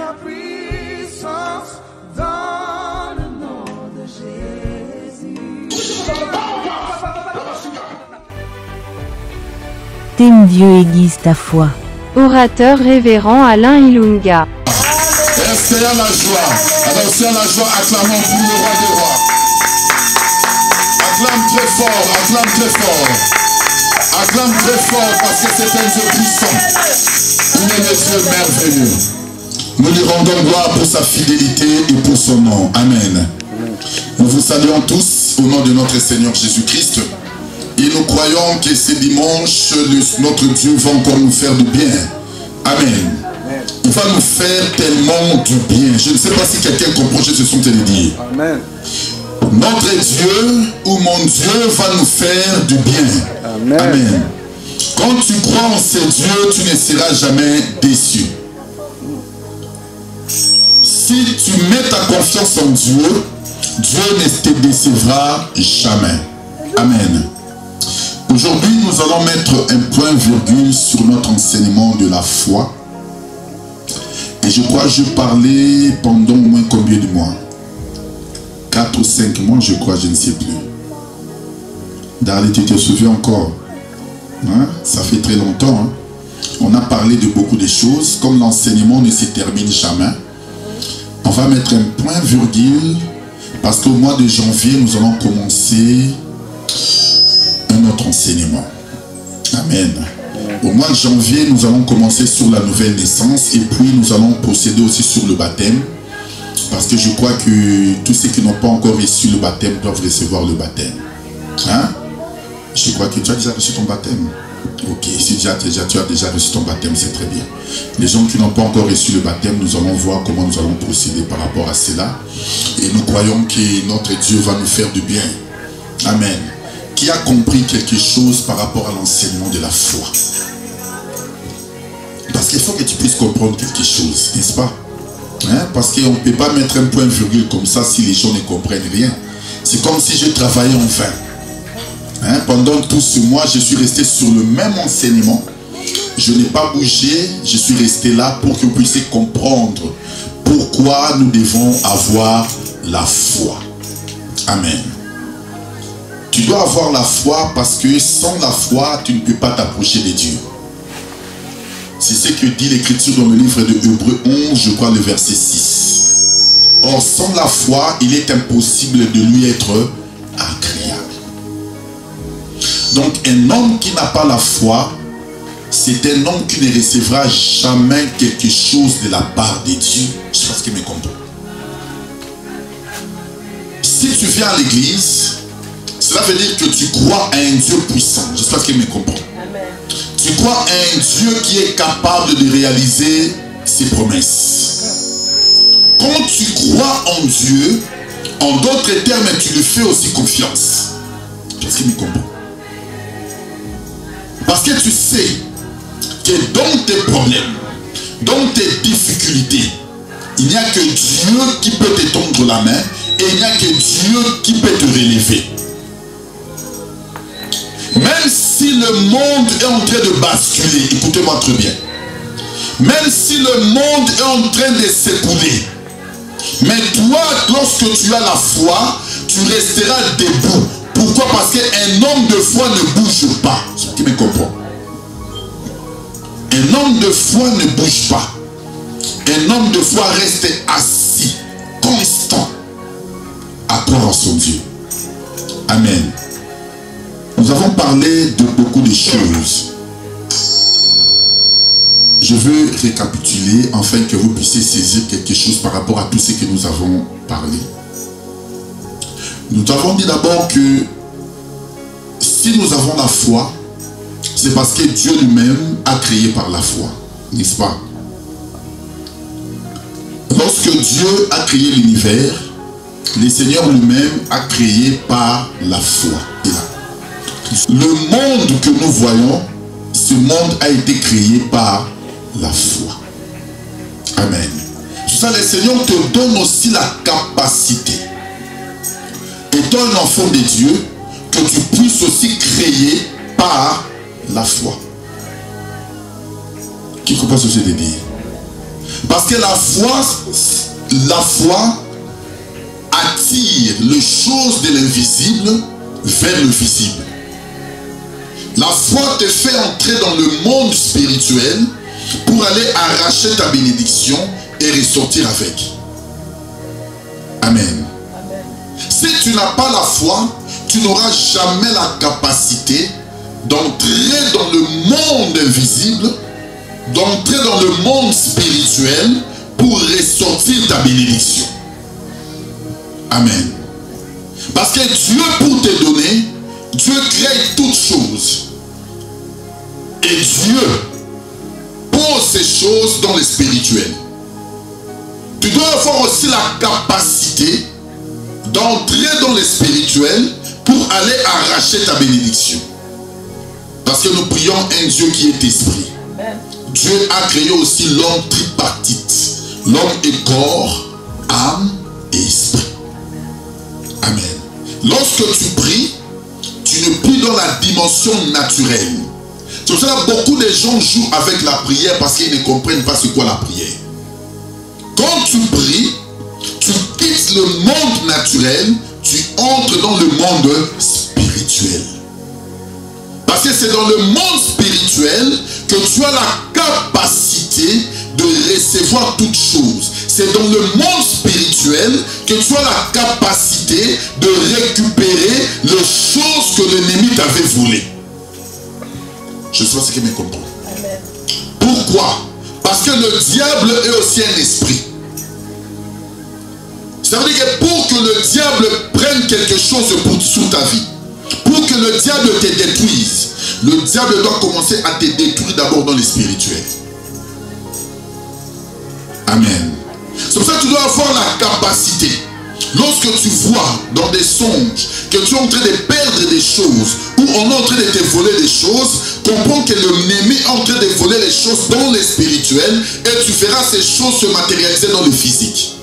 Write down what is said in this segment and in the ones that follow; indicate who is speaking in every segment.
Speaker 1: la puissance dans le nom de Jésus.
Speaker 2: T'aimes Dieu, aiguise ta foi.
Speaker 3: Orateur révérend Alain Ilunga.
Speaker 4: Restez à la joie. Alors c'est à la joie, acclamons pour le roi des rois. Acclame très fort, acclame très fort. Acclame très fort parce que c'est un Dieu puissant. Il est le Dieu merveilleux. Nous lui rendons gloire pour sa fidélité et pour son nom. Amen. Nous vous saluons tous au nom de notre Seigneur Jésus-Christ. Et nous croyons que ce dimanche, notre Dieu va encore nous faire du bien. Amen. Il va nous faire tellement du bien. Je ne sais pas si quelqu'un comprend, je se sens le dire. Amen. Notre Dieu ou mon Dieu va nous faire du bien. Amen. Amen. Quand tu crois en ce Dieu, tu ne seras jamais déçu. Si tu mets ta confiance en Dieu, Dieu ne te décevra jamais. Amen. Aujourd'hui, nous allons mettre un point virgule sur notre enseignement de la foi. Et je crois que je parlais pendant au moins combien de mois? 4 ou 5 mois, je crois, je ne sais plus. Darley, tu te souviens encore? Hein? Ça fait très longtemps. Hein? On a parlé de beaucoup de choses. Comme l'enseignement ne se termine jamais, on va mettre un point virgule parce qu'au mois de janvier, nous allons commencer un autre enseignement. Amen. Au mois de janvier, nous allons commencer sur la nouvelle naissance et puis nous allons procéder aussi sur le baptême. Parce que je crois que tous ceux qui n'ont pas encore reçu le baptême doivent recevoir le baptême. Hein? Je crois que tu as déjà reçu ton baptême. Ok, si tu as déjà reçu ton baptême, c'est très bien. Les gens qui n'ont pas encore reçu le baptême, nous allons voir comment nous allons procéder par rapport à cela. Et nous croyons que notre Dieu va nous faire du bien. Amen. Qui a compris quelque chose par rapport à l'enseignement de la foi? Parce qu'il faut que tu puisses comprendre quelque chose, n'est-ce pas? Hein? Parce qu'on ne peut pas mettre un point virgule comme ça si les gens ne comprennent rien. C'est comme si je travaillais en vain. Hein? Pendant tout ce mois, je suis resté sur le même enseignement. Je n'ai pas bougé, je suis resté là pour que vous puissiez comprendre pourquoi nous devons avoir la foi. Amen. Tu dois avoir la foi parce que sans la foi, tu ne peux pas t'approcher de Dieu. C'est ce que dit l'Écriture dans le livre de Hébreux 11, je crois le verset 6. Or, sans la foi, il est impossible de lui être agréable. Donc, un homme qui n'a pas la foi, c'est un homme qui ne recevra jamais quelque chose de la part de Dieu. Je sais pas ce qu'il me comprend. Si tu viens à l'église, cela veut dire que tu crois à un Dieu puissant. J'espère qu'il me comprend. Tu crois à un Dieu qui est capable de réaliser ses promesses. Quand tu crois en Dieu, en d'autres termes, tu lui fais aussi confiance. J'espère qu'il me comprend. Parce que tu sais que dans tes problèmes, dans tes difficultés, il n'y a que Dieu qui peut te tendre la main et il n'y a que Dieu qui peut te relever. Même si le monde est en train de basculer, écoutez-moi très bien. Même si le monde est en train de s'écouler, mais toi, lorsque tu as la foi, tu resteras debout. Pourquoi? Parce qu'un homme de foi ne bouge pas. C'est ce qui me comprend. Un homme de foi ne bouge pas. Un homme de foi reste assis, constant, à croire en son Dieu. Amen. Nous avons parlé de beaucoup de choses. Je veux récapituler afin que vous puissiez saisir quelque chose par rapport à tout ce que nous avons parlé. Nous avons dit d'abord que si nous avons la foi, c'est parce que Dieu lui-même a créé par la foi, n'est-ce pas? Lorsque Dieu a créé l'univers, le Seigneur lui-même a créé par la foi. Et là, le monde que nous voyons, ce monde a été créé par la foi. Amen. Tout ça, le Seigneur te donne aussi la capacité, étant un enfant de Dieu, que tu puisses aussi créer par la foi. Qui comprend ce que je veux dire? Parce que la foi attire les choses de l'invisible vers le visible. La foi te fait entrer dans le monde spirituel pour aller arracher ta bénédiction et ressortir avec. Amen. Si tu n'as pas la foi, tu n'auras jamais la capacité d'entrer dans le monde invisible, d'entrer dans le monde spirituel pour ressortir ta bénédiction. Amen. Parce que Dieu, pour te donner, Dieu crée toutes choses. Et Dieu pose ces choses dans le spirituel. Tu dois avoir aussi la capacité d'entrer dans le spirituel pour aller arracher ta bénédiction. Parce que nous prions un Dieu qui est esprit. Dieu a créé aussi l'homme tripartite. L'homme est corps, âme et esprit. Amen. Lorsque tu pries, tu ne pries dans la dimension naturelle. C'est pour ça que beaucoup de gens jouent avec la prière parce qu'ils ne comprennent pas ce qu'est la prière. Quand tu pries, tu quittes le monde naturel, tu entres dans le monde spirituel. Parce que c'est dans le monde spirituel que tu as la capacité de recevoir toutes choses. C'est dans le monde spirituel que tu as la capacité de récupérer les choses que l'ennemi t'avait volées. Je ne sais pas ce que me comprend. Pourquoi? Parce que le diable est aussi un esprit. Ça veut dire que pour que le diable prenne quelque chose sur ta vie, pour que le diable te détruise, le diable doit commencer à te détruire d'abord dans le spirituel. Amen. C'est pour ça que tu dois avoir la capacité. Lorsque tu vois dans des songes que tu es en train de perdre des choses ou on est en train de te voler des choses, comprends que l'ennemi est en train de voler les choses dans le spirituel et tu verras ces choses se matérialiser dans le physique.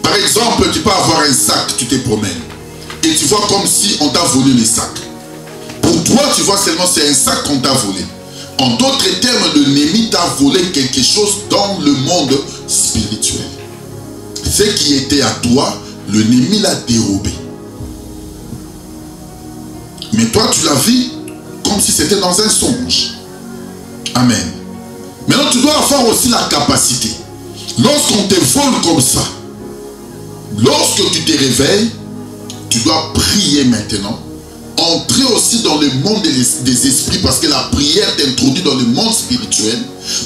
Speaker 4: Par exemple, tu peux avoir un sac, tu te promènes et tu vois comme si on t'a volé le sac. Pour toi, tu vois seulement c'est un sac qu'on t'a volé. En d'autres termes, l'ennemi t'a volé quelque chose dans le monde spirituel. Ce qui était à toi, l'ennemi l'a dérobé. Mais toi, tu l'as vu comme si c'était dans un songe. Amen. Maintenant, tu dois avoir aussi la capacité. Lorsqu'on te vole comme ça, lorsque tu te réveilles, tu dois prier maintenant. Entrer aussi dans le monde des esprits parce que la prière t'introduit dans le monde spirituel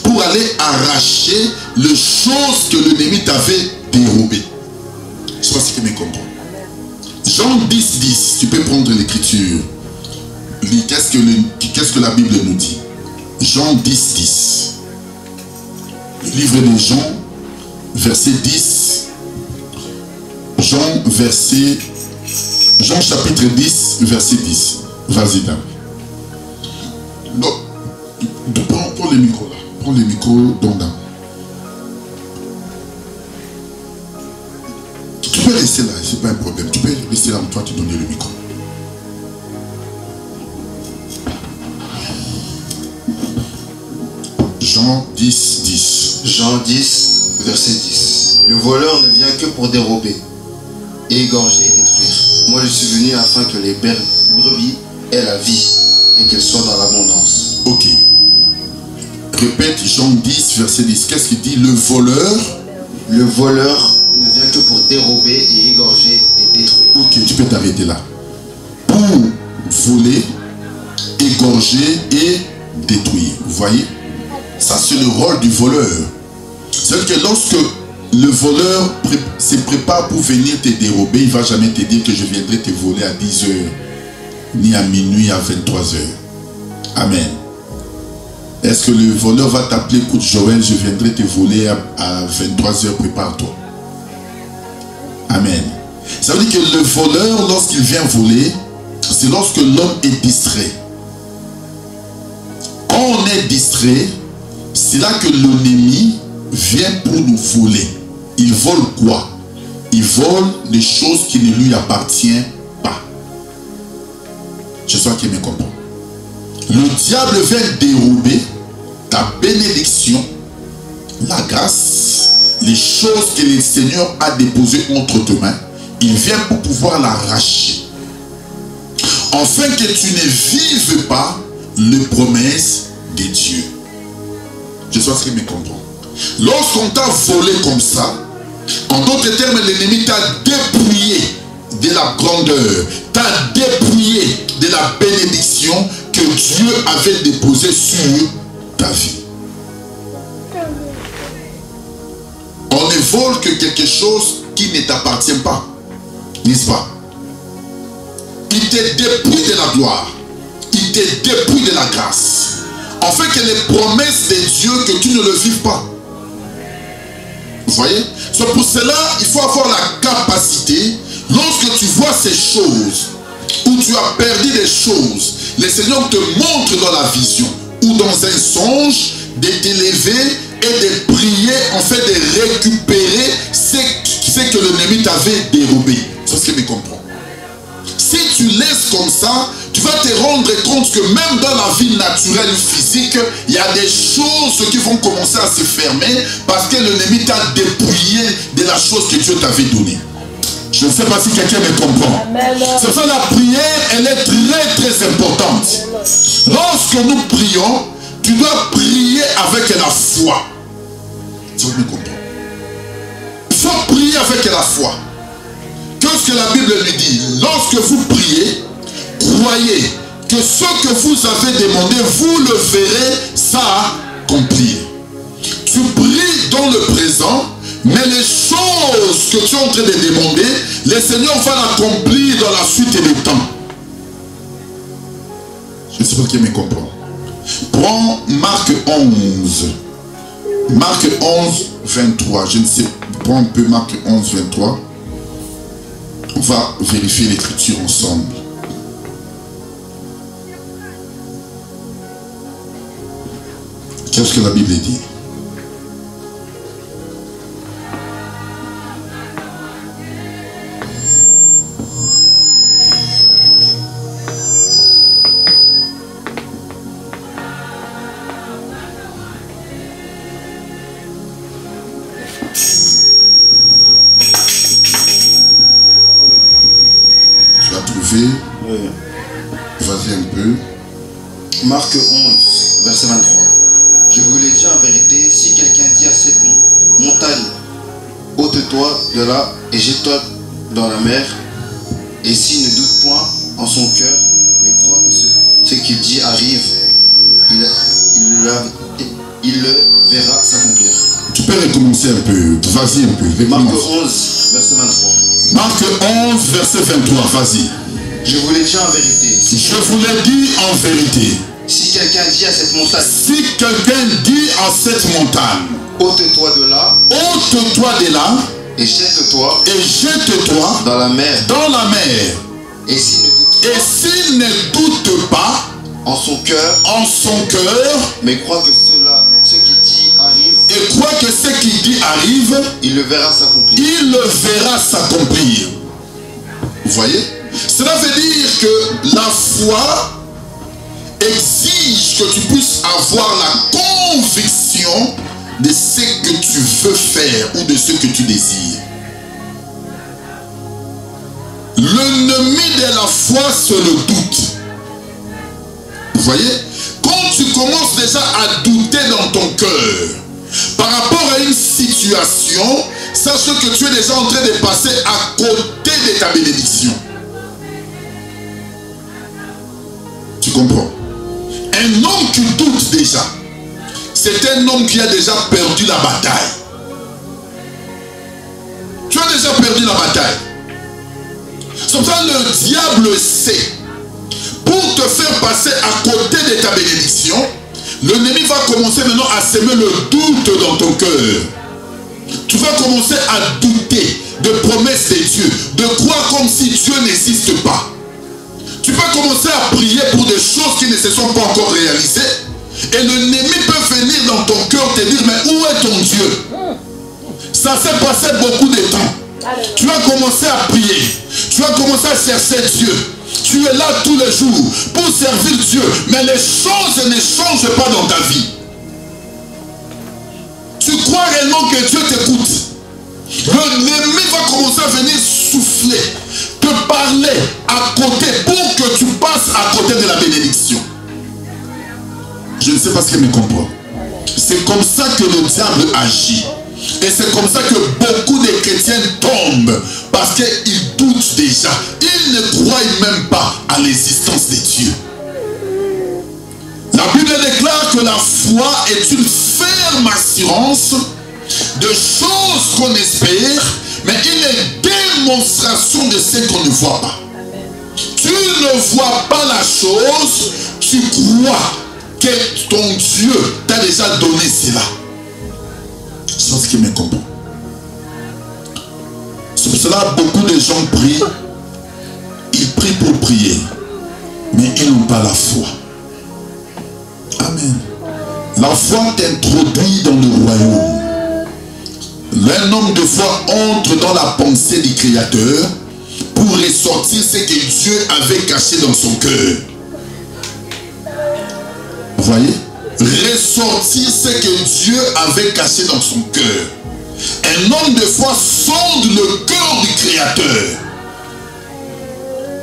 Speaker 4: pour aller arracher les choses que l'ennemi t'avait dérobées. Je ne sais pas si tu me comprends. Jean 10, 10, tu peux prendre l'écriture. Qu'est-ce que la Bible nous dit? Jean 10, 10. Le livre de Jean, verset 10. Jean chapitre 10, verset 10. Vas-y, David. Prends le micro là. Prends le micro, Donda. Tu peux rester là, c'est pas un problème. Tu peux rester là, toi tu donnes le micro. Jean 10, 10.
Speaker 5: Jean 10, verset 10. Le voleur ne vient que pour dérober, égorger et détruire. Moi je suis venu afin que les brebis aient la vie et qu'elles soient dans l'abondance.
Speaker 4: Ok. Répète Jean 10, verset 10. Qu'est-ce qu'il dit? Le voleur
Speaker 5: ne vient que pour dérober et égorger et détruire.
Speaker 4: Ok, tu peux t'arrêter là. Pour voler, égorger et détruire. Vous voyez? Ça c'est le rôle du voleur. C'est-à-dire que lorsque le voleur se prépare pour venir te dérober, il ne va jamais te dire que je viendrai te voler à 10 heures, ni à minuit, à 23 heures. Amen. Est-ce que le voleur va t'appeler, écoute Joël, je viendrai te voler à 23 heures, prépare-toi. Amen. Ça veut dire que le voleur, lorsqu'il vient voler, c'est lorsque l'homme est distrait. Quand on est distrait, c'est là que l'ennemi vient pour nous voler. Il vole quoi? Il vole les choses qui ne lui appartiennent pas. Je sais qu'il me comprend. Le diable vient dérober ta bénédiction la grâce, les choses que le Seigneur a déposées entre tes mains, il vient pour pouvoir l'arracher. Afin que tu ne vives pas les promesses de Dieu. Je sais ce qu'il me comprend. Lorsqu'on t'a volé comme ça, en d'autres termes, l'ennemi t'a dépouillé de la grandeur, t'a dépouillé de la bénédiction que Dieu avait déposée sur ta vie. On ne vole que quelque chose qui ne t'appartient pas, n'est-ce pas? Il te dépouille de la gloire, il te dépouille de la grâce, afin que les promesses de Dieu, que tu ne le vives pas. Vous voyez? C'est pour cela il faut avoir la capacité, lorsque tu vois ces choses, où tu as perdu des choses, le Seigneur te montre dans la vision, ou dans un songe, de t'élever et de prier, en fait de récupérer ce que l'ennemi t'avait dérobé. C'est ce que je comprends. Si tu laisses comme ça, tu vas te rendre compte que même dans la vie naturelle physique, il y a des choses qui vont commencer à se fermer parce que l'ennemi t'a dépouillé de la chose que Dieu t'avait donnée. Je ne sais pas si quelqu'un me comprend. C'est pour ça que la prière, elle est très très importante. Lorsque nous prions, tu dois prier avec la foi. Tu me comprends? Il faut prier avec la foi. Qu'est-ce que la Bible lui dit? Lorsque vous priez, croyez que ce que vous avez demandé, vous le verrez s'accomplir. Tu pries dans le présent, mais les choses que tu es en train de demander, le Seigneur va l'accomplir dans la suite des temps. Je ne sais pas qui me comprend. Prends Marc 11. Marc 11, 23. Je ne sais pas. Prends un peu Marc 11, 23. On va vérifier l'écriture ensemble. Qu'est-ce que la Bible dit? Tu as trouvé?
Speaker 5: Oui.
Speaker 4: Vas-y un peu.
Speaker 5: Marc 11, verset 23. Je vous l'ai dit en vérité, si quelqu'un dit à cette montagne, ôte-toi de là et jette-toi dans la mer, et s'il ne doute point en son cœur, mais croit que ce qu'il dit arrive, il le verra s'accomplir.
Speaker 4: Tu peux recommencer un peu. Vas-y un peu.
Speaker 5: Marc
Speaker 4: Recommence.
Speaker 5: 11, verset 23.
Speaker 4: Marc 11, verset 23. Vas-y.
Speaker 5: Je vous l'ai dit en vérité,
Speaker 4: Je vous l'ai dit en vérité.
Speaker 5: si quelqu'un dit à cette montagne,
Speaker 4: Si quelqu'un dit à cette montagne,
Speaker 5: ôte-toi de là
Speaker 4: ôte-toi de là
Speaker 5: et jette-toi
Speaker 4: et jette-toi
Speaker 5: dans la mer,
Speaker 4: dans la mer.
Speaker 5: et s'il ne doute
Speaker 4: Et s'il ne doute pas
Speaker 5: en son cœur,
Speaker 4: en son cœur
Speaker 5: mais croit que ce qu'il dit arrive,
Speaker 4: et croit que ce qu'il dit arrive,
Speaker 5: il le verra s'accomplir.
Speaker 4: il le verra s'accomplir. Vous voyez? Cela veut dire que la foi exige que tu puisses avoir la conviction de ce que tu veux faire ou de ce que tu désires. L'ennemi de la foi, c'est le doute. Vous voyez? Quand tu commences déjà à douter dans ton cœur par rapport à une situation, sache que tu es déjà en train de passer à côté de ta bénédiction. Tu comprends? Un homme qui doute déjà, c'est un homme qui a déjà perdu la bataille. Tu as déjà perdu la bataille. C'est pour ça que le diable sait. Pour te faire passer à côté de ta bénédiction, l'ennemi va commencer maintenant à semer le doute dans ton cœur. Tu vas commencer à douter de promesses de Dieu, de croire comme si Dieu n'existe pas. Tu peux commencer à prier pour des choses qui ne se sont pas encore réalisées. Et l'ennemi peut venir dans ton cœur te dire, mais où est ton Dieu? Ça s'est passé beaucoup de temps. Tu as commencé à prier. Tu as commencé à chercher Dieu. Tu es là tous les jours pour servir Dieu. Mais les choses ne changent pas dans ta vie. Tu crois tellement que Dieu t'écoute, l'ennemi va commencer à venir souffler, te parler à côté pour que tu passes à côté de la bénédiction. Je ne sais pas ce qu'il me comprend. C'est comme ça que le diable agit. Et c'est comme ça que beaucoup de chrétiens tombent. Parce qu'ils doutent déjà. Ils ne croient même pas à l'existence de Dieu. La Bible déclare que la foi est une ferme assurance de choses qu'on espère, mais une démonstration de ce qu'on ne voit pas. Tu ne vois pas la chose, tu crois que ton Dieu t'a déjà donné cela. C'est ce qui me comprend. C'est pour cela que beaucoup de gens prient. Ils prient pour prier, mais ils n'ont pas la foi. Amen. La foi t'introduit dans le royaume. Un homme de foi entre dans la pensée du Créateur pour ressortir ce que Dieu avait caché dans son cœur. Vous voyez? Ressortir ce que Dieu avait caché dans son cœur. Un homme de foi sonde le cœur du Créateur.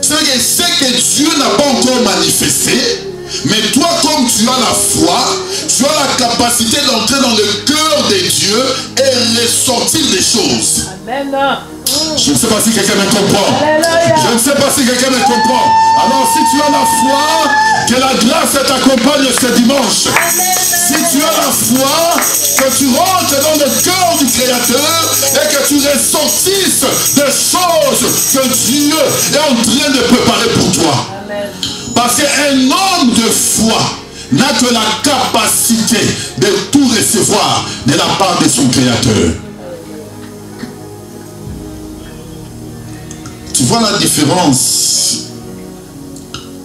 Speaker 4: C'est que ce que Dieu n'a pas encore manifesté, mais toi, comme tu as la foi, tu as la capacité d'entrer dans le cœur de Dieu et ressortir des choses.
Speaker 6: Amen.
Speaker 4: Je ne sais pas si quelqu'un me comprend. Je ne sais pas si quelqu'un me comprend. Alors si tu as la foi, que la grâce t'accompagne ce dimanche. Si tu as la foi, que tu rentres dans le cœur du Créateur et que tu ressortisses des choses que Dieu est en train de préparer pour toi.
Speaker 6: Amen.
Speaker 4: Parce qu'un homme de foi n'a que la capacité de tout recevoir de la part de son Créateur. Tu vois la différence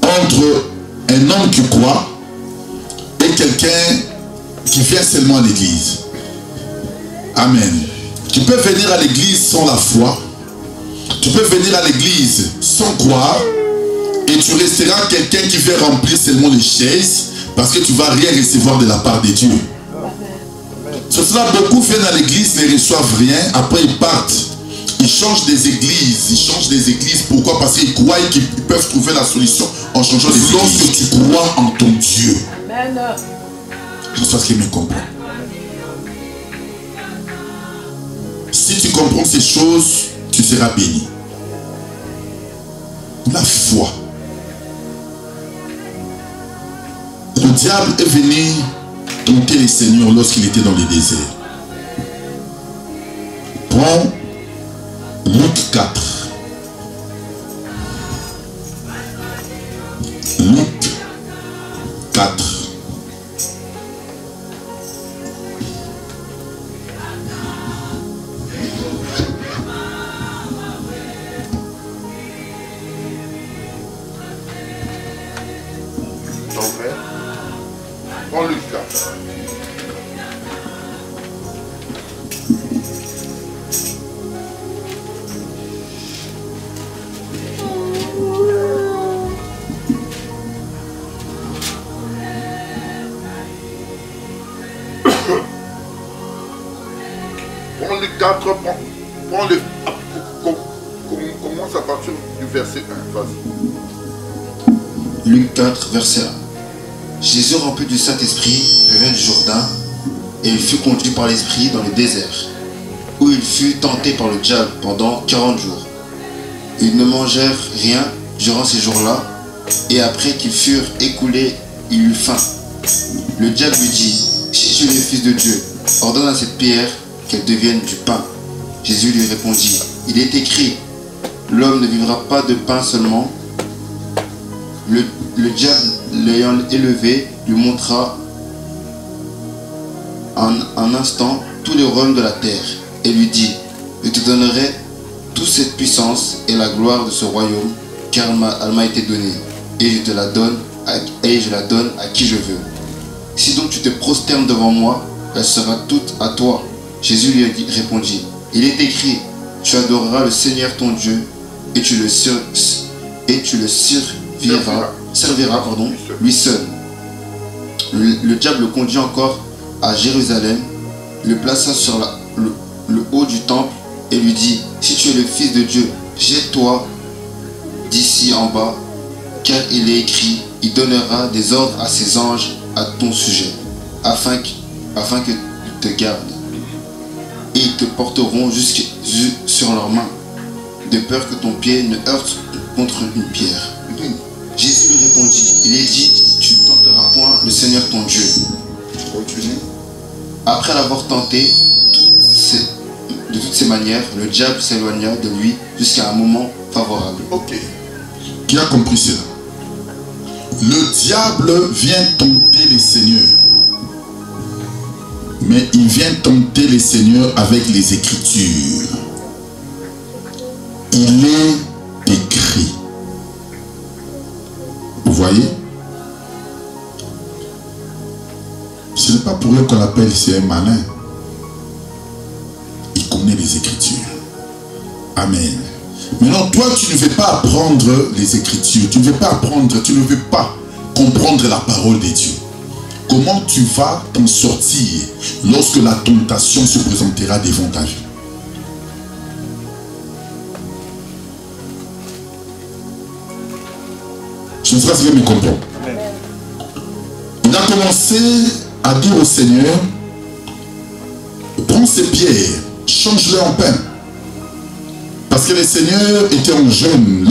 Speaker 4: entre un homme qui croit et quelqu'un qui vient seulement à l'église. Amen. Tu peux venir à l'église sans la foi. Tu peux venir à l'église sans croire. Et tu resteras quelqu'un qui veut remplir seulement les chaises parce que tu ne vas rien recevoir de la part de Dieu. C'est cela, beaucoup viennent à l'église, ne reçoivent rien, après ils partent. Ils changent des églises. Pourquoi? Parce qu'ils croient qu'ils peuvent trouver la solution en changeant des églises. Lorsque tu crois en ton Dieu.
Speaker 6: Amen.
Speaker 4: Je sais ce qu'il me comprend. Si tu comprends ces choses, tu seras béni. La foi. Le diable est venu tenter le Seigneur lorsqu'il était dans le désert. Prends Luc 4. Luc 4.
Speaker 7: Prends Luc 4. Prends Luc 4, prends le... Commence à partir du verset 1, vas-y.
Speaker 5: Luc 4, verset 1. Jésus, rempli du Saint-Esprit, revint du Jourdain, et il fut conduit par l'Esprit dans le désert, où il fut tenté par le diable pendant 40 jours. Ils ne mangèrent rien durant ces jours-là, et après qu'ils furent écoulés, il eut faim. Le diable lui dit, « Si tu es le Fils de Dieu, ordonne à cette pierre qu'elle devienne du pain. » Jésus lui répondit, « Il est écrit, l'homme ne vivra pas de pain seulement. » Le diable, l'ayant élevé, lui montra en un instant tous les royaumes de la terre et lui dit, je te donnerai toute cette puissance et la gloire de ce royaume, car elle m'a été donnée, et je la donne à qui je veux. Si donc tu te prosternes devant moi, elle sera toute à toi. Jésus lui répondit, il est écrit, tu adoreras le Seigneur ton Dieu et tu le servira lui seul. Le diable le conduit encore à Jérusalem le plaça sur le haut du temple et lui dit, si tu es le Fils de Dieu, jette-toi d'ici en bas, car il est écrit, il donnera des ordres à ses anges à ton sujet, afin qu'ils te gardent. Et ils te porteront sur leurs mains, de peur que ton pied ne heurte contre une pierre. Jésus lui répondit, il est dit, tu ne tenteras point le Seigneur ton Dieu.
Speaker 4: Continue.
Speaker 5: Après l'avoir tenté de toutes ces manières, le diable s'éloigna de lui jusqu'à un moment favorable.
Speaker 4: Ok. Qui a compris cela? Le diable vient tenter les seigneurs. Mais il vient tenter les seigneurs avec les Écritures. Il est écrit. Vous voyez? Ce n'est pas pour eux qu'on l'appelle c'est un malin. Il connaît les Écritures. Amen. Maintenant, toi, tu ne veux pas apprendre les Écritures. Tu ne veux pas apprendre, tu ne veux pas comprendre la parole de Dieu. Comment tu vas t'en sortir lorsque la tentation se présentera devant ta vie? Je ne sais pas si vous me comprenez. Il a commencé à dire au Seigneur, prends ces pierres, change-les en pain. Parce que le Seigneur était en jeûne.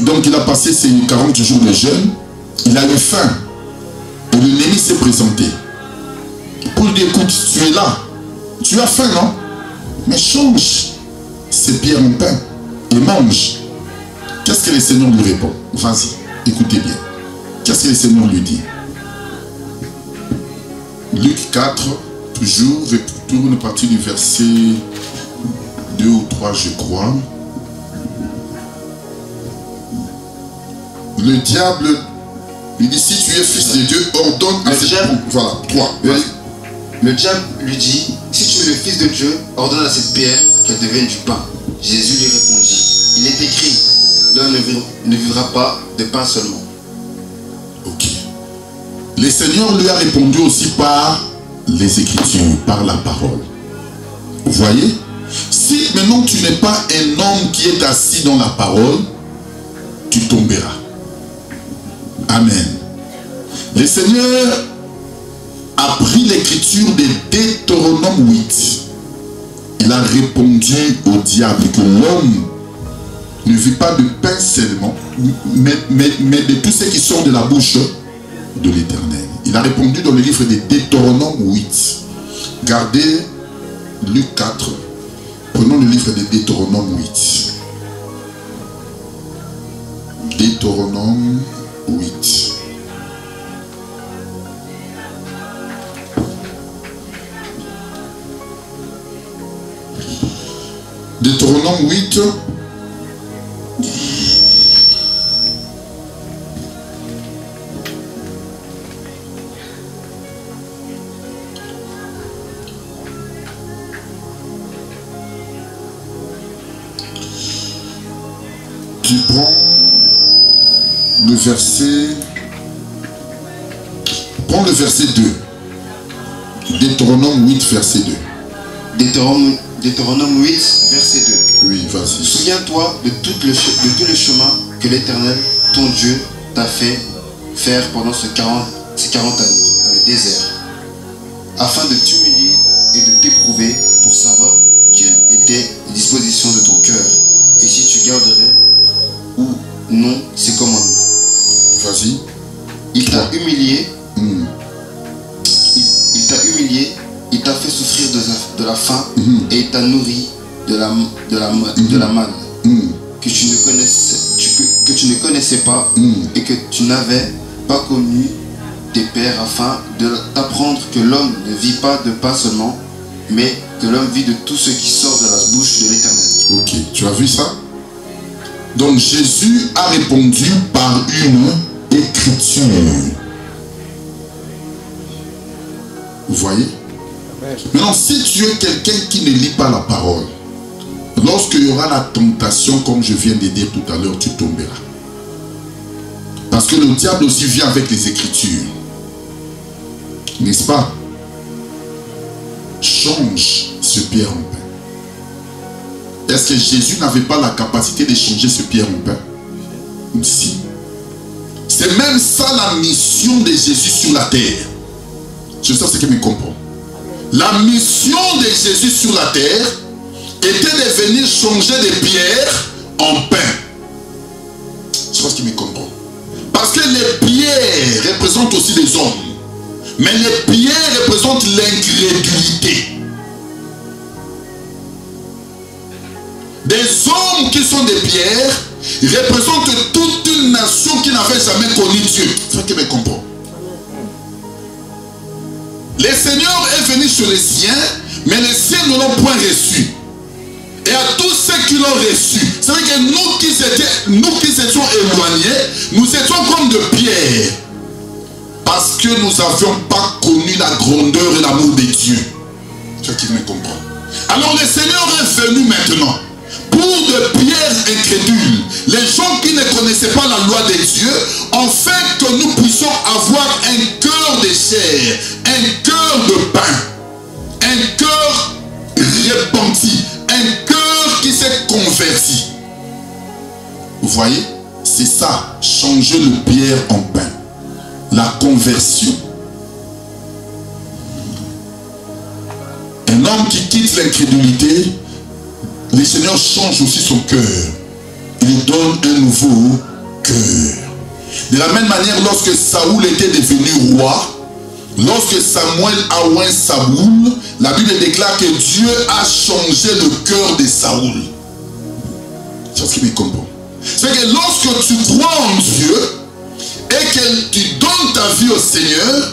Speaker 4: Donc il a passé ses 40 jours de jeûne. Il avait faim. Et l'ennemi s'est présenté. Pour lui dire, écoute, tu es là. Tu as faim, non? Mais change ces pierres en pain et mange. Qu'est-ce que le Seigneur lui répond? Vas-y, écoutez bien. Qu'est-ce que le Seigneur lui dit? Luc 4, toujours, retourne à partir du verset 2 ou 3, je crois. Le diable lui dit, si tu es fils de Dieu, ordonne à cette... Voilà, 3.
Speaker 5: Le diable lui dit, si tu es le Fils de Dieu, ordonne à cette pierre qu'elle devienne du pain. Jésus lui répondit, il est écrit, l'homme ne vivra pas de pain seulement.
Speaker 4: Ok. Le Seigneur lui a répondu aussi par les Écritures, par la parole. Vous voyez? Si maintenant tu n'es pas un homme qui est assis dans la parole, tu tomberas. Amen. Le Seigneur a pris l'écriture de Deutéronome 8. Il a répondu au diable que l'homme ne vit pas de pain seulement, mais de tout ce qui sort de la bouche de l'Éternel. Il a répondu dans le livre de Deutéronome 8. Gardez Luc 4. Prenons le livre de Deutéronome 8. Deutéronome 8. Deutéronome 8. Tu prends le verset. Prends le verset 2. Deutéronome 8, verset 2.
Speaker 5: Deutéronome 8, verset 2.
Speaker 4: Oui, vas-y.
Speaker 5: Souviens-toi de tout le chemin que l'Éternel, ton Dieu, t'a fait faire pendant ces 40 années dans le désert, afin de t'humilier et de t'éprouver pour savoir quelles étaient les dispositions de ton cœur et si tu garderais ou non ses commandements.
Speaker 4: Vas-y.
Speaker 5: Il t'a humilié. Il t'a humilié. Il t'a fait souffrir de la faim et il t'a nourri de la manne que tu ne connaissais pas et que tu n'avais pas connu tes pères, afin de t'apprendre que l'homme ne vit pas de pain seulement, mais que l'homme vit de tout ce qui sort de la bouche de l'Éternel.
Speaker 4: Ok, tu as vu ça? Donc Jésus a répondu par une écriture. Vous voyez? Maintenant, si tu es quelqu'un qui ne lit pas la parole, lorsqu'il y aura la tentation, comme je viens de dire tout à l'heure, tu tomberas. Parce que le diable aussi vient avec les Écritures. N'est-ce pas? change ce pierre en pain. Est-ce que Jésus n'avait pas la capacité de changer ce pierre en pain? Si. C'est même ça la mission de Jésus sur la terre. Je sais ce que me comprend. La mission de Jésus sur la terre était de venir changer des pierres en pain. Je pense qu'il me comprend. Parce que les pierres représentent aussi des hommes. Mais les pierres représentent l'incrédulité. Des hommes qui sont des pierres représentent toute une nation qui n'avait jamais connu Dieu. C'est ce qu'il me comprend. Le Seigneur est venu sur les siens, mais les siens ne l'ont point reçu. Et à tous ceux qui l'ont reçu, c'est vrai que nous qui étions éloignés, nous étions comme de pierres. Parce que nous n'avions pas connu la grandeur et l'amour de Dieu. C'est ce qui me comprend. Alors le Seigneur est venu maintenant pour de pierres incrédules, les gens qui ne connaissaient pas la loi de Dieu, afin que nous puissions avoir un cœur de chair, un cœur de pain, un cœur repenti, un cœur qui s'est converti. Vous voyez, c'est ça, changer le pierre en pain, la conversion. Un homme qui quitte l'incrédulité, le Seigneur change aussi son cœur. Il lui donne un nouveau cœur. De la même manière, lorsque Saoul était devenu roi, lorsque Samuel a oint Saoul, la Bible déclare que Dieu a changé le cœur de Saoul. C'est ce qui me comprend. C'est que lorsque tu crois en Dieu et que tu donnes ta vie au Seigneur,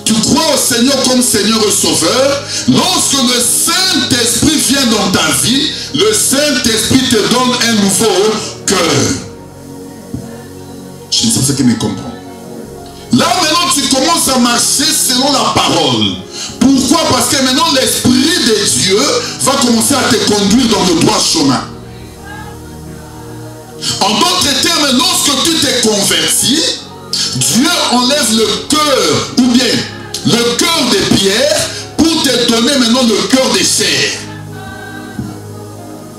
Speaker 4: tu crois au Seigneur comme Seigneur et Sauveur, lorsque le Saint-Esprit vient dans ta vie, le Saint-Esprit te donne un nouveau cœur. Je sais ce qui me comprend. Là maintenant tu commences à marcher selon la parole. Pourquoi? Parce que maintenant l'Esprit de Dieu va commencer à te conduire dans le droit chemin. En d'autres termes, lorsque tu t'es converti, Dieu enlève le cœur, ou bien le cœur de pierre, pour te donner maintenant le cœur de chair.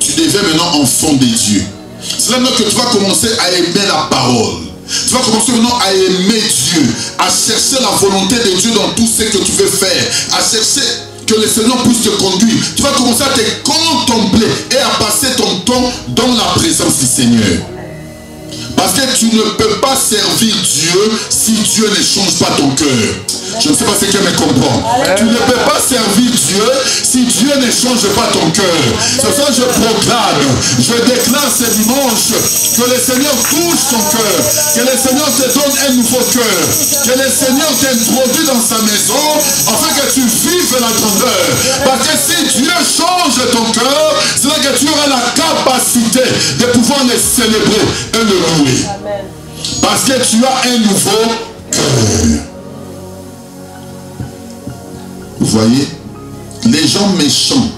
Speaker 4: Tu deviens maintenant enfant de Dieu. C'est là maintenant que tu vas commencer à aimer la parole. Tu vas commencer maintenant à aimer Dieu, à chercher la volonté de Dieu dans tout ce que tu veux faire, à chercher que le Seigneur puisse te conduire. Tu vas commencer à te contempler et à passer ton temps dans la présence du Seigneur. Parce que tu ne peux pas servir Dieu si Dieu ne change pas ton cœur. Je ne sais pas si quelqu'un me comprend. Tu ne peux pas servir Dieu si Dieu ne change pas ton cœur. C'est ça que je proclame. Je déclare ce dimanche que le Seigneur touche ton cœur. Que le Seigneur te donne un nouveau cœur. Que le Seigneur t'introduise dans sa maison afin que tu vives la grandeur. Parce que si Dieu change ton cœur, c'est là que tu auras la capacité de pouvoir le célébrer et le louer. Amen. Parce que tu as un nouveau cœur. Vous voyez, les gens méchants,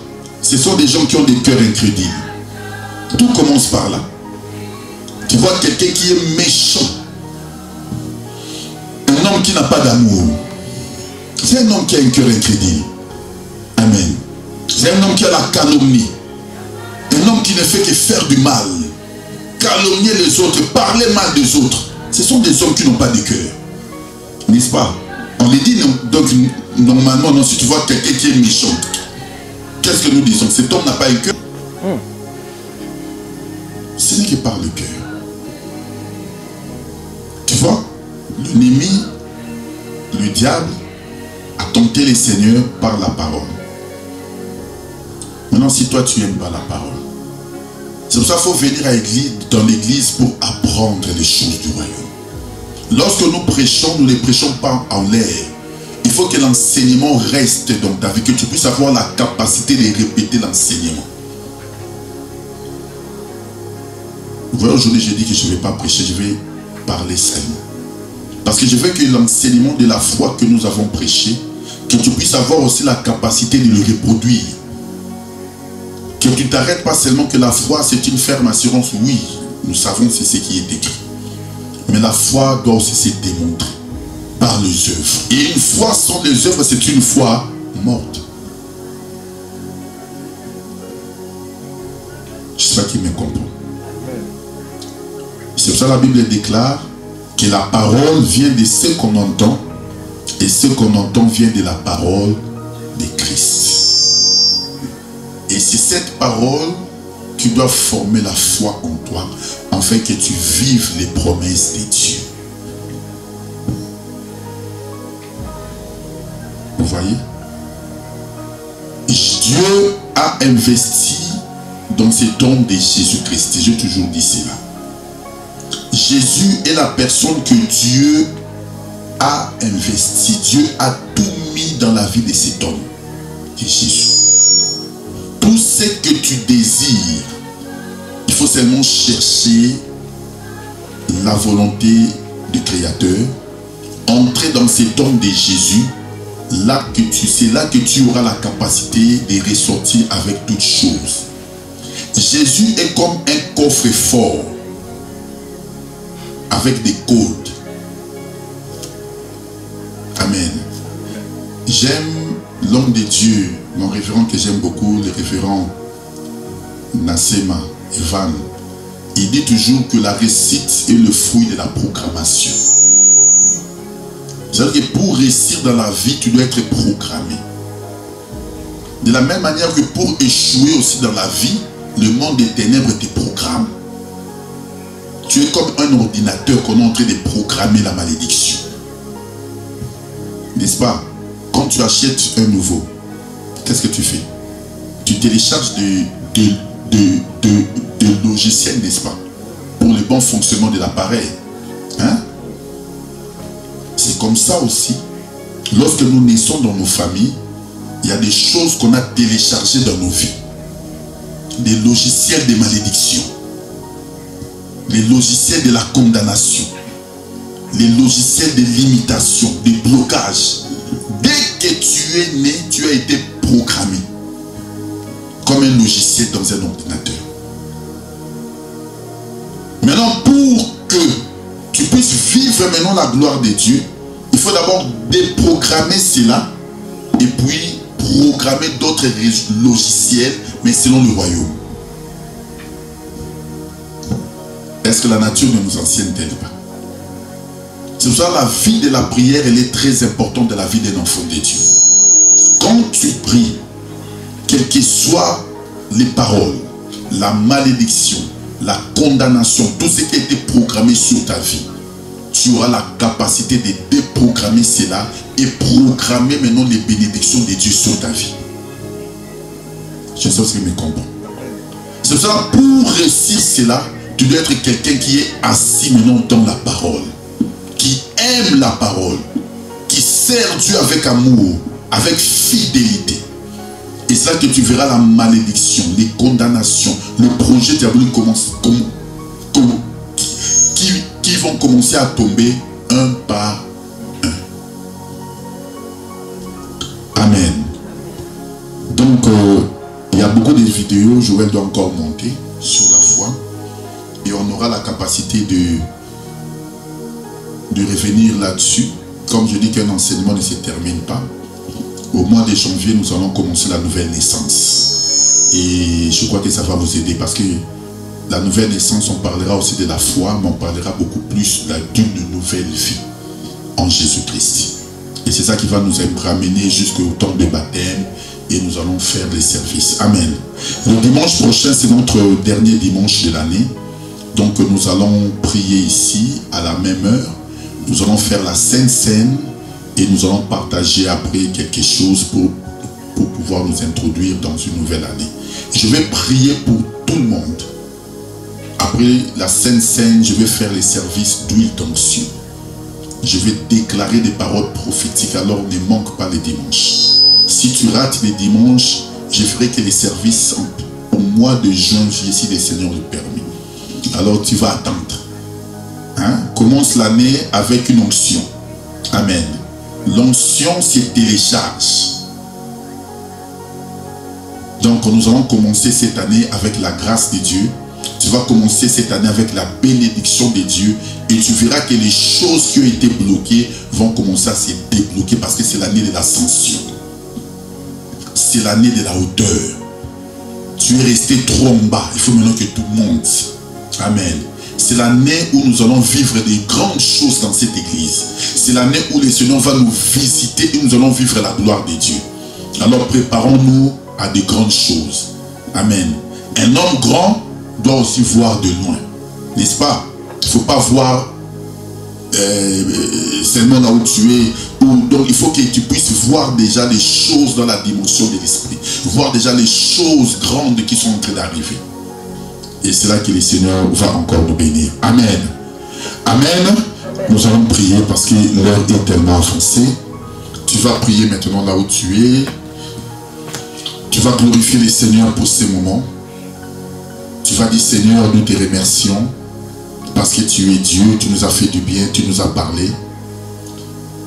Speaker 4: ce sont des gens qui ont des cœurs incrédules. Tout commence par là. Tu vois quelqu'un qui est méchant, un homme qui n'a pas d'amour, c'est un homme qui a un cœur incrédule. Amen. C'est un homme qui a la calomnie, un homme qui ne fait que faire du mal, calomnier les autres, parler mal des autres. Ce sont des hommes qui n'ont pas de cœur, n'est-ce pas? On les dit donc normalement, non, si tu vois quelqu'un qui est méchant, qu'est-ce que nous disons? Cet homme n'a pas un cœur. Ce n'est que par le cœur. Tu vois, l'ennemi, le diable, a tenté les seigneurs par la parole. Maintenant, si toi tu n'aimes pas la parole, c'est pour ça qu'il faut venir dans l'église pour apprendre les choses du royaume. Lorsque nous prêchons, nous ne les prêchons pas en l'air. Il faut que l'enseignement reste dans ta vie, que tu puisses avoir la capacité de répéter l'enseignement. Vous voyez, aujourd'hui, j'ai dit que je ne vais pas prêcher, je vais parler seulement. Parce que je veux que l'enseignement de la foi que nous avons prêché, que tu puisses avoir aussi la capacité de le reproduire. Que tu ne t'arrêtes pas seulement que la foi, c'est une ferme assurance. Oui, nous savons c'est ce qui est écrit. Mais la foi doit aussi se démontrer par les œuvres. Et une foi sans les œuvres, c'est une foi morte. me comprend? C'est pour ça que la Bible déclare que la parole vient de ce qu'on entend, et ce qu'on entend vient de la parole de Christ. Et c'est cette parole qui doit former la foi en toi, afin que tu vives les promesses de Dieu. Vous voyez? Dieu a investi dans cet homme de Jésus-Christ. J'ai toujours dit cela. Jésus est la personne que Dieu a investi. Dieu a tout mis dans la vie de cet homme, de Jésus. Tout ce que tu désires, il faut seulement chercher la volonté du Créateur, entrer dans cet homme de Jésus. C'est là que tu auras la capacité de ressortir avec toutes choses. Jésus est comme un coffre-fort avec des codes. Amen. J'aime l'homme de Dieu, mon révérend que j'aime beaucoup, le révérend Nassema Evan. Il dit toujours que la réussite est le fruit de la programmation. C'est-à-dire que pour réussir dans la vie, tu dois être programmé. De la même manière que pour échouer aussi dans la vie, le monde des ténèbres te programme. Tu es comme un ordinateur qu'on est en train de programmer la malédiction. N'est-ce pas? Quand tu achètes un nouveau, qu'est-ce que tu fais? Tu télécharges de logiciels, n'est-ce pas? Pour le bon fonctionnement de l'appareil. Hein? C'est comme ça aussi. Lorsque nous naissons dans nos familles, il y a des choses qu'on a téléchargées dans nos vies. Des logiciels de malédiction. Les logiciels de la condamnation. Les logiciels de limitation, de blocage. Dès que tu es né, tu as été programmé. Comme un logiciel dans un ordinateur. Maintenant, pour que tu puisses vivre maintenant la gloire de Dieu, il faut d'abord déprogrammer cela et puis programmer d'autres logiciels, mais selon le royaume. Est-ce que la nature ne nous enseigne-t-elle pas? C'est pour ça que la vie de la prière, elle est très importante dans la vie d'un enfant de Dieu. Quand tu pries, quelles que soient les paroles, la malédiction, la condamnation, tout ce qui a été programmé sur ta vie, tu auras la capacité de déprogrammer cela et programmer maintenant les bénédictions de Dieu sur ta vie. Je sais ce que me comprend. C'est pour ça que pour réussir cela, tu dois être quelqu'un qui est assis maintenant dans la parole, qui aime la parole, qui sert Dieu avec amour, avec fidélité. Et c'est là que tu verras la malédiction, les condamnations, le projet diabolique qui vont commencer à tomber un par un. Amen. Donc, il y a beaucoup de vidéos, Joël doit encore monter sur la foi. Et on aura la capacité de revenir là-dessus. Comme je dis qu'un enseignement ne se termine pas. Au mois de janvier, nous allons commencer la nouvelle naissance. Et je crois que ça va vous aider parce que la nouvelle naissance, on parlera aussi de la foi, mais on parlera beaucoup plus d'une nouvelle vie en Jésus-Christ. Et c'est ça qui va nous ramener jusqu'au temps de baptême et nous allons faire les services. Amen. Le dimanche prochain, c'est notre dernier dimanche de l'année. Donc nous allons prier ici à la même heure. Nous allons faire la Sainte Seine et nous allons partager après quelque chose pour pouvoir nous introduire dans une nouvelle année. Je vais prier pour tout le monde. Après la Sainte Seine, je vais faire les services d'huile d'onction. Je vais déclarer des paroles prophétiques, alors ne manque pas les dimanches. Si tu rates les dimanches, je ferai que les services au mois de janvier, si le Seigneur le permet. Alors tu vas attendre. Hein? Commence l'année avec une onction. Amen. L'onction se télécharge. Donc nous allons commencer cette année avec la grâce de Dieu. Tu vas commencer cette année avec la bénédiction de Dieu. Et tu verras que les choses qui ont été bloquées vont commencer à se débloquer parce que c'est l'année de l'ascension. C'est l'année de la hauteur. Tu es resté trop en bas. Il faut maintenant que tout monte. Amen. C'est l'année où nous allons vivre des grandes choses dans cette église. C'est l'année où le Seigneur va nous visiter et nous allons vivre la gloire de Dieu. Alors préparons-nous à de grandes choses. Amen. Un homme grand doit aussi voir de loin. N'est-ce pas? Il ne faut pas voir seulement là où tu es. Donc il faut que tu puisses voir déjà les choses dans la dimension de l'esprit. Voir déjà les choses grandes qui sont en train d'arriver. Et c'est là que le Seigneur va encore nous bénir. Amen. Amen. Nous allons prier parce que l'heure est tellement avancée. Tu vas prier maintenant là où tu es. Tu vas glorifier le Seigneur pour ces moments. Tu vas dire, Seigneur, nous te remercions parce que tu es Dieu, tu nous as fait du bien, tu nous as parlé.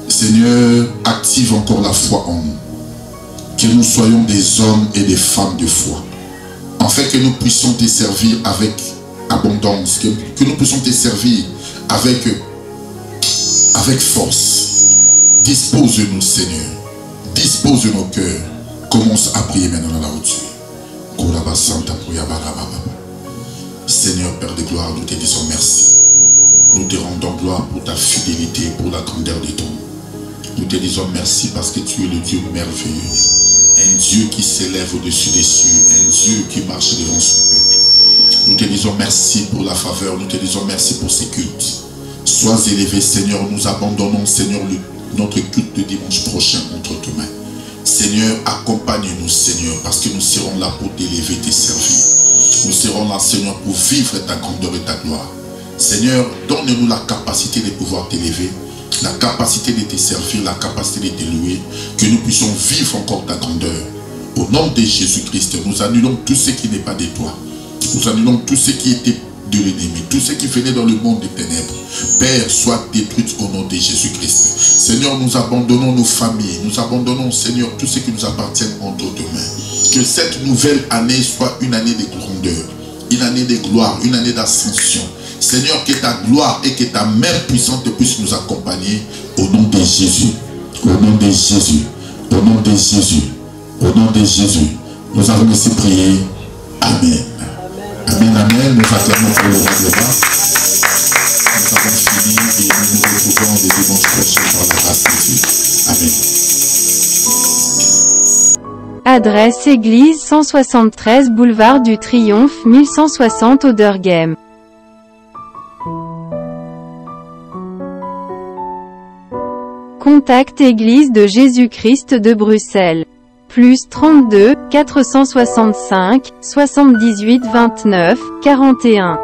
Speaker 4: Seigneur, active encore la foi en nous. Que nous soyons des hommes et des femmes de foi. En fait, que nous puissions te servir avec abondance. Que nous puissions te servir avec force. Dispose-nous, Seigneur. Dispose de nos cœurs. Commence à prier maintenant là où tu es. Seigneur, Père de gloire, nous te disons merci. Nous te rendons gloire pour ta fidélité, pour la grandeur de ton nom. Nous te disons merci parce que tu es le Dieu merveilleux. Un Dieu qui s'élève au-dessus des cieux. Un Dieu qui marche devant son peuple. Nous te disons merci pour la faveur. Nous te disons merci pour ces cultes. Sois élevé, Seigneur. Nous abandonnons, Seigneur, notre culte de dimanche prochain entre tes mains. Seigneur, accompagne-nous, Seigneur, parce que nous serons là pour t'élever, te servir. Nous serons là, Seigneur, pour vivre ta grandeur et ta gloire. Seigneur, donne-nous la capacité de pouvoir t'élever, la capacité de te servir, la capacité de te louer, que nous puissions vivre encore ta grandeur. Au nom de Jésus-Christ, nous annulons tout ce qui n'est pas de toi. Nous annulons tout ce qui était de l'ennemi, tout ce qui venait dans le monde des ténèbres. Père, soit détruit au nom de Jésus-Christ. Seigneur, nous abandonnons nos familles, nous abandonnons, Seigneur, tout ce qui nous appartient entre tes mains. Que cette nouvelle année soit une année de grandeur, une année de gloire, une année d'ascension. Seigneur, que ta gloire et que ta main puissante puisse nous accompagner au nom de Jésus. Au nom de Jésus. Au nom de Jésus. Au nom de Jésus. Nous avons ainsi prié. Amen. Amen, amen. Nous acclamons pour le règlement. Nous avons fini et nous nous retrouvons les dimanches prochains par la grâce de Dieu. Amen.
Speaker 3: Adresse église 173 boulevard du Triomphe 1160 Auderghem. Contact Église de Jésus-Christ de Bruxelles. Plus 32 465 78 29 41.